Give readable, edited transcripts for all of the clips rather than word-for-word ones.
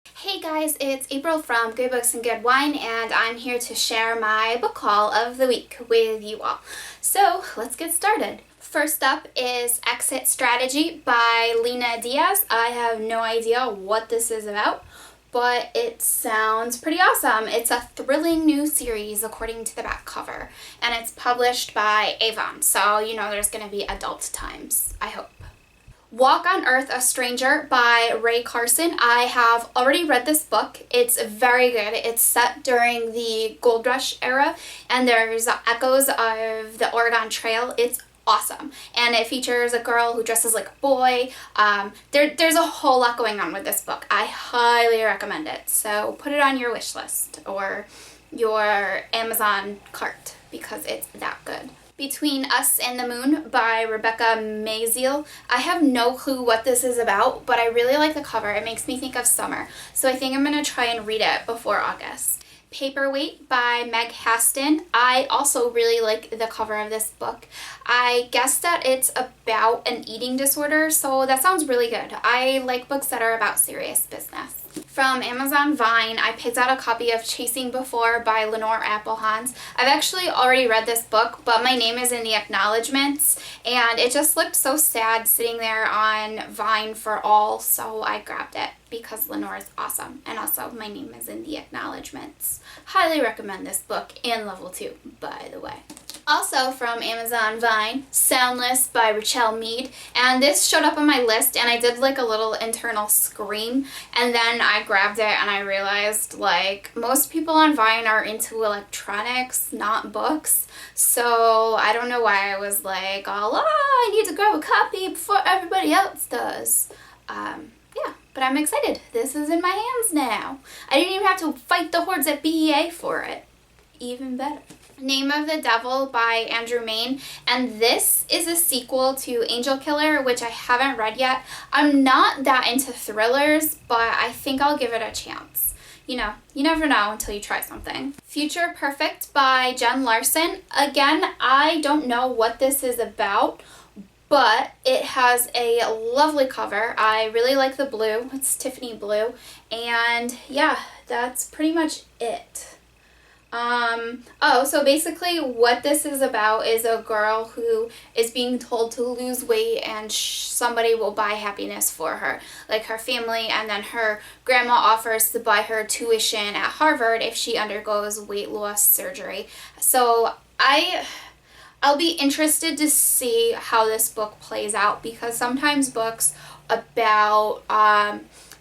Hey guys, it's April from Good Books and Good Wine, and I'm here to share my book haul of the week with you all. So let's get started. First up is Exit Strategy by Lena Diaz. I have no idea what this is about, but it sounds pretty awesome. It's a thrilling new series according to the back cover, and it's published by Avon, so you know there's going to be adult times, I hope. Walk on Earth, a Stranger by Ray Carson. I have already read this book. It's very good. It's set during the Gold Rush era, and there's echoes of the Oregon Trail. It's awesome. And it features a girl who dresses like a boy. There's a whole lot going on with this book. I highly recommend it. So put it on your wish list or your Amazon cart because it's that good. Between Us and the Moon by Rebecca Maziel. I have no clue what this is about, but I really like the cover. It makes me think of summer, so I think I'm going to try and read it before August. Paperweight by Meg Haston. I also really like the cover of this book. I guess that it's about an eating disorder, so that sounds really good. I like books that are about serious business. From Amazon Vine, I picked out a copy of Chasing Before by Lenore Applehans. I've actually already read this book, but my name is in the acknowledgements, and it just looked so sad sitting there on Vine for all, so I grabbed it because Lenore is awesome, and also my name is in the acknowledgements. Highly recommend this book and level 2, by the way. Also from Amazon Vine, Soundless by Rachel Mead, and this showed up on my list and I did like a little internal scream, and then I grabbed it and I realized like most people on Vine are into electronics, not books, so I don't know why I was like, I need to grab a copy before everybody else does. Yeah, but I'm excited. This is in my hands now. I didn't even have to fight the hordes at BEA for it. Even better. Name of the Devil by Andrew Mayne, and this is a sequel to Angel Killer, which I haven't read yet. I'm not that into thrillers, but I think I'll give it a chance. You know, you never know until you try something. Future Perfect by Jen Larson. Again, I don't know what this is about, but it has a lovely cover. I really like the blue. It's Tiffany blue, and yeah, that's pretty much it. So basically what this is about is a girl who is being told to lose weight and somebody will buy happiness for her, like her family, and then her grandma offers to buy her tuition at Harvard if she undergoes weight loss surgery. So I'll be interested to see how this book plays out, because sometimes books about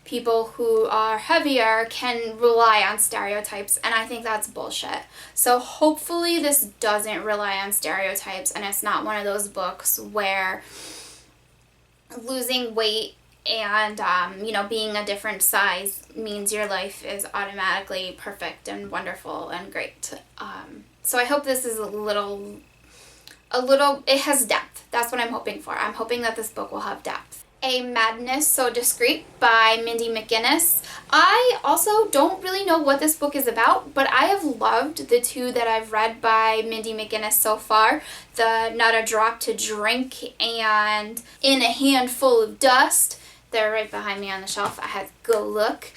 people who are heavier can rely on stereotypes, and I think that's bullshit. So hopefully this doesn't rely on stereotypes and it's not one of those books where losing weight and being a different size means your life is automatically perfect and wonderful and great. So I hope this is a little, it has depth. That's what I'm hoping for. I'm hoping that this book will have depth. A Madness So Discreet by Mindy McGinnis. I also don't really know what this book is about, but I have loved the two that I've read by Mindy McGinnis so far. The Not a Drop to Drink and In a Handful of Dust. They're right behind me on the shelf. I had to go look.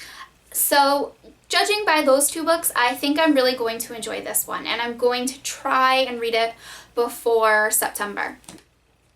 So judging by those two books, I think I'm really going to enjoy this one, and I'm going to try and read it before September.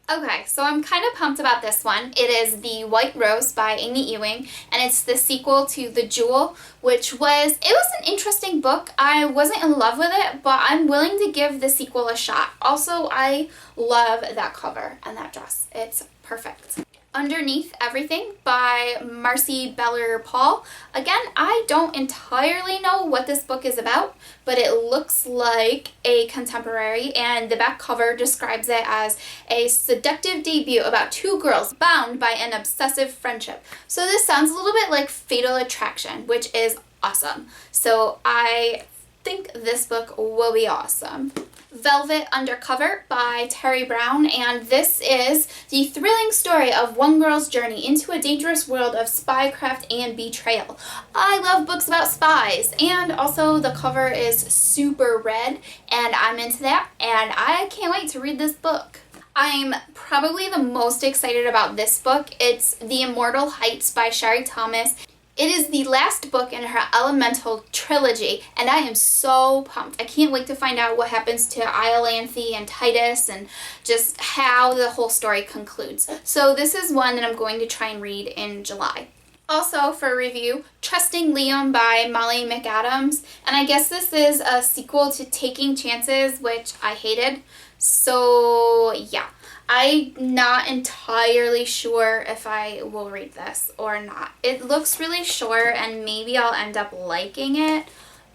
Okay, so I'm kind of pumped about this one. It is The White Rose by Amy Ewing, and it's the sequel to The Jewel, which was an interesting book. I wasn't in love with it, but I'm willing to give the sequel a shot. Also, I love that cover and that dress. It's perfect. Underneath Everything by Marcy Beller Paul. Again, I don't entirely know what this book is about, but it looks like a contemporary, and the back cover describes it as a seductive debut about two girls bound by an obsessive friendship. So this sounds a little bit like Fatal Attraction, which is awesome. So I think this book will be awesome. Velvet Undercover by Terry Brown, and this is the thrilling story of one girl's journey into a dangerous world of spycraft and betrayal. I love books about spies, and also the cover is super red, and I'm into that, and I can't wait to read this book. I'm probably the most excited about this book. It's The Immortal Heights by Sherry Thomas. It is the last book in her Elemental trilogy, and I am so pumped. I can't wait to find out what happens to Iolanthe and Titus and just how the whole story concludes. So this is one that I'm going to try and read in July. Also for review, Trusting Liam by Molly McAdams, and I guess this is a sequel to Taking Chances, which I hated. So yeah, I'm not entirely sure if I will read this or not. It looks really short and maybe I'll end up liking it,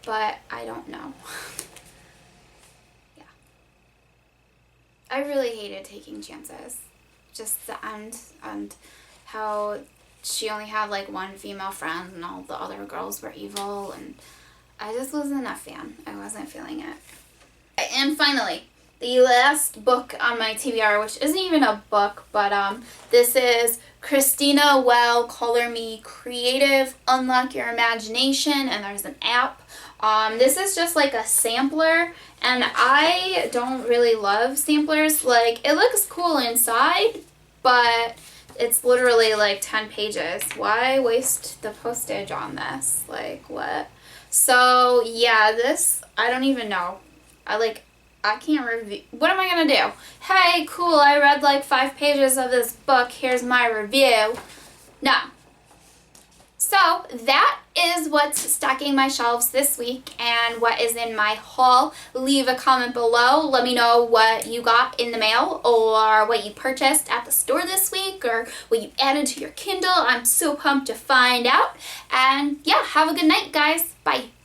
but I don't know. Yeah. I really hated Taking Chances. Just the end and how she only had like one female friend and all the other girls were evil, and I just wasn't a fan. I wasn't feeling it. And finally, the last book on my TBR, which isn't even a book, but this is Christina Well, Color Me Creative, Unlock Your Imagination, and there's an app. This is just like a sampler, and I don't really love samplers. Like, it looks cool inside, but it's literally like 10 pages. Why waste the postage on this? Like, what? So, yeah, this, I don't even know. I can't review. What am I going to do? Hey, cool, I read like 5 pages of this book. Here's my review. No. So, that is what's stocking my shelves this week and what is in my haul. Leave a comment below. Let me know what you got in the mail or what you purchased at the store this week or what you added to your Kindle. I'm so pumped to find out. And yeah, have a good night, guys. Bye.